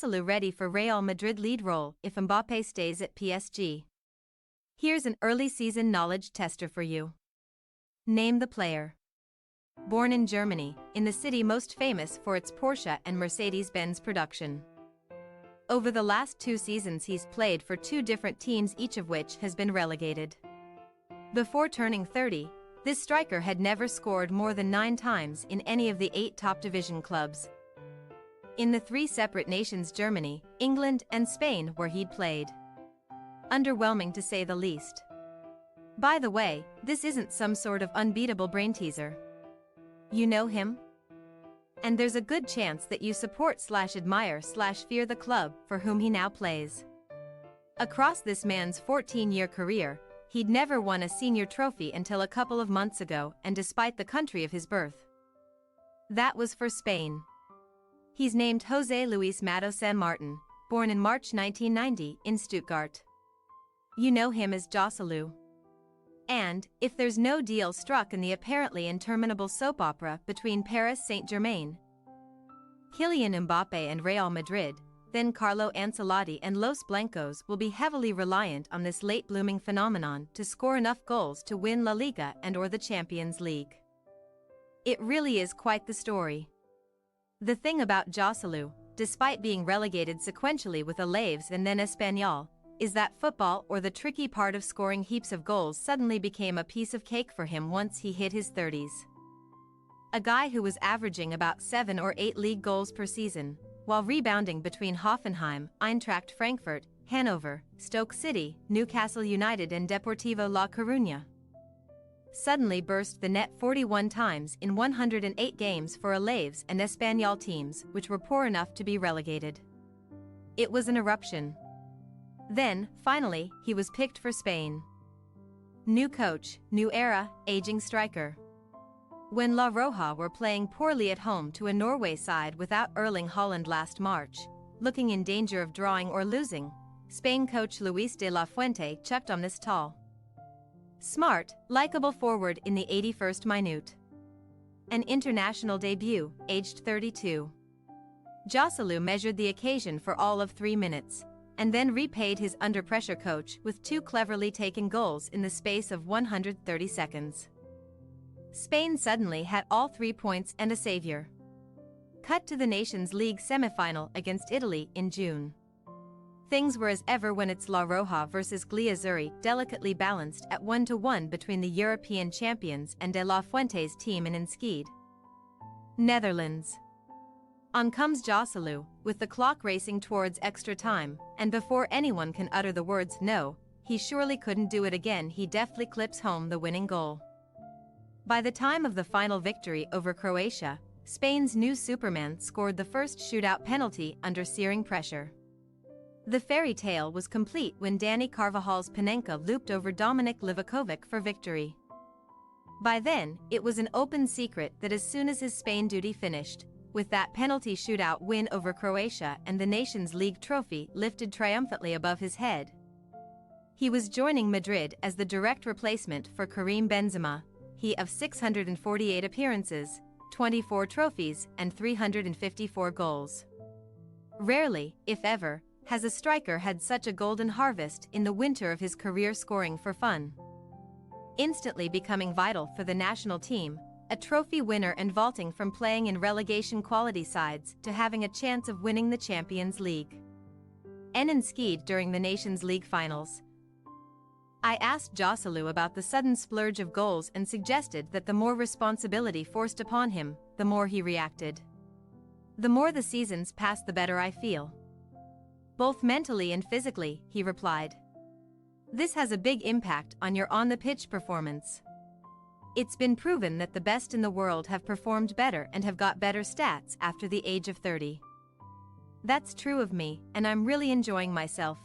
Joselu ready for Real Madrid lead role if Mbappe stays at PSG? Here's an early season knowledge tester for you. Name the player. Born in Germany, in the city most famous for its Porsche and Mercedes Benz production. Over the last 2 seasons he's played for 2 different teams, each of which has been relegated. Before turning 30, this striker had never scored more than 9 times in any of the 8 top division clubs in the 3 separate nations, Germany, England and Spain, where he'd played. Underwhelming to say the least. By the way, this isn't some sort of unbeatable brain teaser. You know him? And there's a good chance that you support/admire/fear the club for whom he now plays. Across this man's 14-year career, he'd never won a senior trophy until a couple of months ago, and despite the country of his birth. That was for Spain. He's named José Luis Mato San Martin, born in March 1990 in Stuttgart. You know him as Joselu. And, if there's no deal struck in the apparently interminable soap opera between Paris Saint-Germain, Kylian Mbappe and Real Madrid, then Carlo Ancelotti and Los Blancos will be heavily reliant on this late-blooming phenomenon to score enough goals to win La Liga and/or the Champions League. It really is quite the story. The thing about Joselu, despite being relegated sequentially with Alaves and then Espanyol, is that football, or the tricky part of scoring heaps of goals, suddenly became a piece of cake for him once he hit his 30s. A guy who was averaging about 7 or 8 league goals per season, while rebounding between Hoffenheim, Eintracht Frankfurt, Hanover, Stoke City, Newcastle United and Deportivo La Coruña, suddenly burst the net 41 times in 108 games for Alaves and Espanyol teams, which were poor enough to be relegated. It was an eruption. Then, finally, he was picked for Spain. New coach, new era, aging striker. When La Roja were playing poorly at home to a Norway side without Erling Haaland last March, looking in danger of drawing or losing, Spain coach Luis de la Fuente chucked on this tall, smart, likable forward in the 81st minute. An international debut, aged 32. Joselu measured the occasion for all of 3 minutes, and then repaid his under-pressure coach with 2 cleverly taken goals in the space of 130 seconds. Spain suddenly had all 3 points and a savior. Cut to the Nations League semi-final against Italy in June. Things were as ever when it's La Roja versus Gli Azzurri, delicately balanced at 1-1 between the European champions and De La Fuente's team in Enschede, Netherlands. On comes Joselu, with the clock racing towards extra time, and before anyone can utter the words "no, he surely couldn't do it again," he deftly clips home the winning goal. By the time of the final victory over Croatia, Spain's new Superman scored the first shootout penalty under searing pressure. The fairy tale was complete when Dani Carvajal's Panenka looped over Dominik Livakovic for victory. By then, it was an open secret that as soon as his Spain duty finished, with that penalty shootout win over Croatia and the Nations League trophy lifted triumphantly above his head, he was joining Madrid as the direct replacement for Karim Benzema, he of 648 appearances, 24 trophies and 354 goals. Rarely, if ever, has a striker had such a golden harvest in the winter of his career, scoring for fun, instantly becoming vital for the national team, a trophy winner, and vaulting from playing in relegation quality sides to having a chance of winning the Champions League. En Enschede during the Nations League finals. I asked Joselu about the sudden splurge of goals and suggested that the more responsibility forced upon him, the more he reacted. The more the seasons pass, the better I feel. Both mentally and physically, he replied. This has a big impact on your on-the-pitch performance. It's been proven that the best in the world have performed better and have got better stats after the age of 30. That's true of me, and I'm really enjoying myself.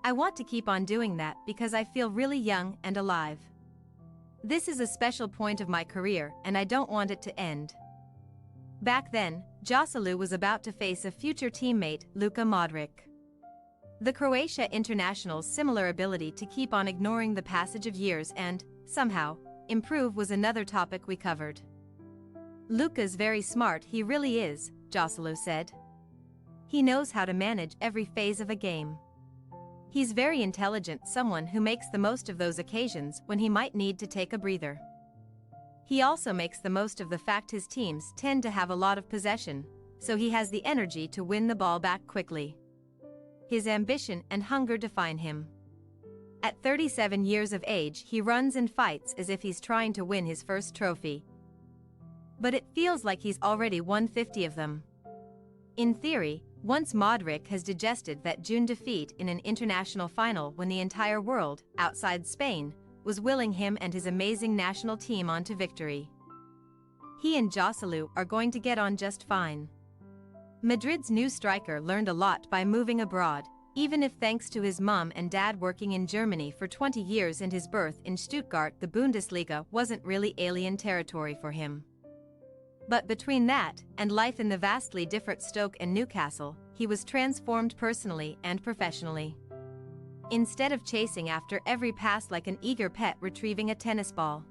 I want to keep on doing that because I feel really young and alive. This is a special point of my career and I don't want it to end. Back then, Joselu was about to face a future teammate, Luka Modric. The Croatia international's similar ability to keep on ignoring the passage of years and, somehow, improve was another topic we covered. Luka's very smart, he really is, Joselu said. He knows how to manage every phase of a game. He's very intelligent, someone who makes the most of those occasions when he might need to take a breather. He also makes the most of the fact his teams tend to have a lot of possession, so he has the energy to win the ball back quickly. His ambition and hunger define him. At 37 years of age, he runs and fights as if he's trying to win his first trophy. But it feels like he's already won 50 of them. In theory, once Modric has digested that June defeat in an international final when the entire world, outside Spain, was willing him and his amazing national team on to victory. He and Joselu are going to get on just fine. Madrid's new striker learned a lot by moving abroad, even if thanks to his mum and dad working in Germany for 20 years and his birth in Stuttgart, the Bundesliga wasn't really alien territory for him. But between that and life in the vastly different Stoke and Newcastle, he was transformed personally and professionally. Instead of chasing after every pass like an eager pet retrieving a tennis ball,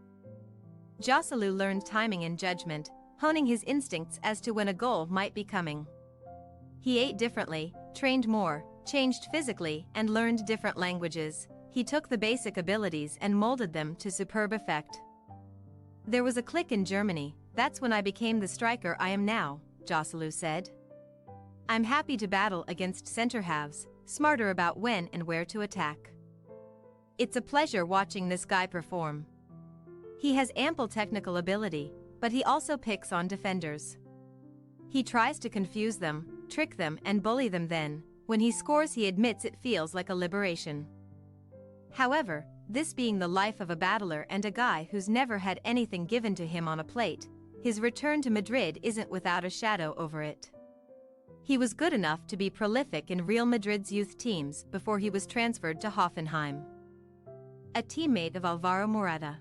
Joselu learned timing and judgment, honing his instincts as to when a goal might be coming. He ate differently, trained more, changed physically, and learned different languages. He took the basic abilities and molded them to superb effect. There was a click in Germany. That's when I became the striker I am now, Joselu said. I'm happy to battle against center-halves, smarter about when and where to attack. It's a pleasure watching this guy perform. He has ample technical ability, but he also picks on defenders. He tries to confuse them, trick them, and bully them. Then, when he scores, he admits it feels like a liberation. However, this being the life of a battler and a guy who's never had anything given to him on a plate, his return to Madrid isn't without a shadow over it. He was good enough to be prolific in Real Madrid's youth teams before he was transferred to Hoffenheim. A teammate of Alvaro Morata,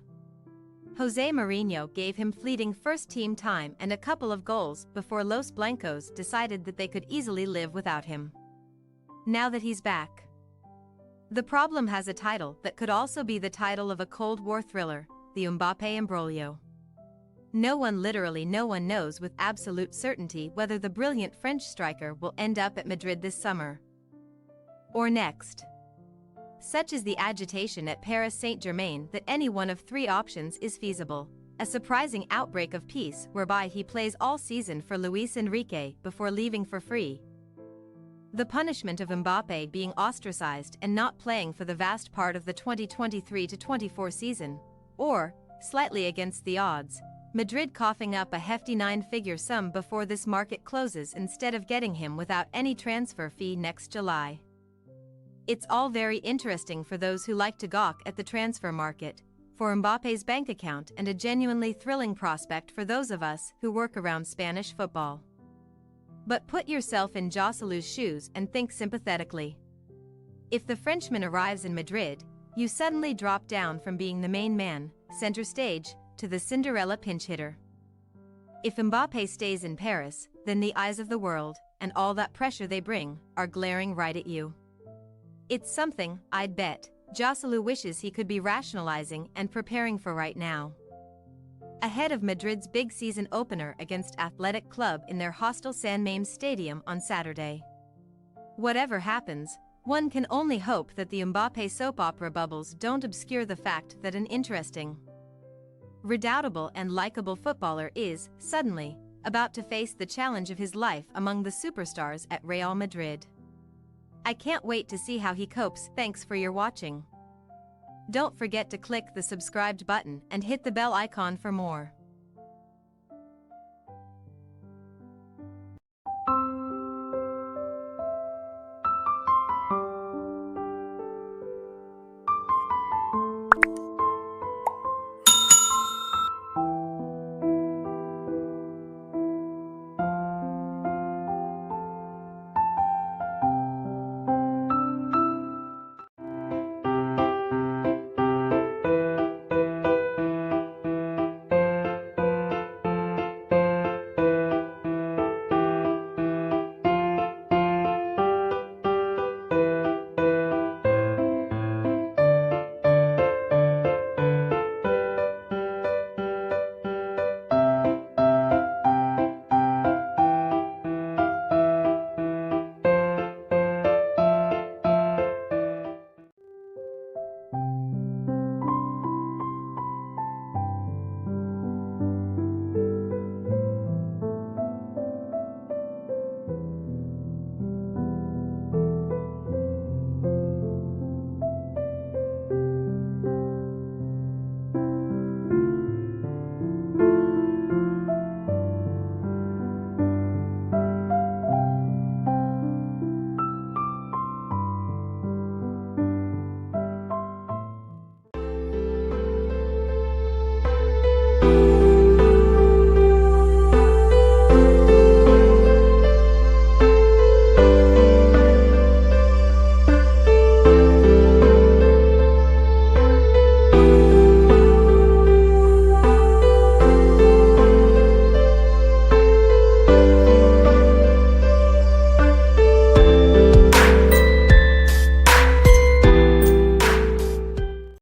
Jose Mourinho gave him fleeting first-team time and a couple of goals before Los Blancos decided that they could easily live without him. Now that he's back, the problem has a title that could also be the title of a Cold War thriller, the Mbappe imbroglio. Literally no one knows with absolute certainty whether the brilliant French striker will end up at Madrid this summer or next. Such is the agitation at Paris Saint-Germain that any one of three options is feasible: a surprising outbreak of peace whereby he plays all season for Luis Enrique before leaving for free, the punishment of Mbappe being ostracized and not playing for the vast part of the 2023-24 season, or, slightly against the odds, Madrid coughing up a hefty 9-figure sum before this market closes instead of getting him without any transfer fee next July. It's all very interesting for those who like to gawk at the transfer market, for Mbappe's bank account, and a genuinely thrilling prospect for those of us who work around Spanish football. But put yourself in Joselu's shoes and think sympathetically. If the Frenchman arrives in Madrid, you suddenly drop down from being the main man, center stage, to the Cinderella pinch hitter. If Mbappe stays in Paris, then the eyes of the world, and all that pressure they bring, are glaring right at you. It's something, I'd bet, Joselu wishes he could be rationalizing and preparing for right now. Ahead of Madrid's big season opener against Athletic Club in their hostile San Mamés stadium on Saturday. Whatever happens, one can only hope that the Mbappe soap opera bubbles don't obscure the fact that an interesting, redoubtable and likable footballer is, suddenly, about to face the challenge of his life among the superstars at Real Madrid. I can't wait to see how he copes. Thanks for your watching. Don't forget to click the subscribed button and hit the bell icon for more.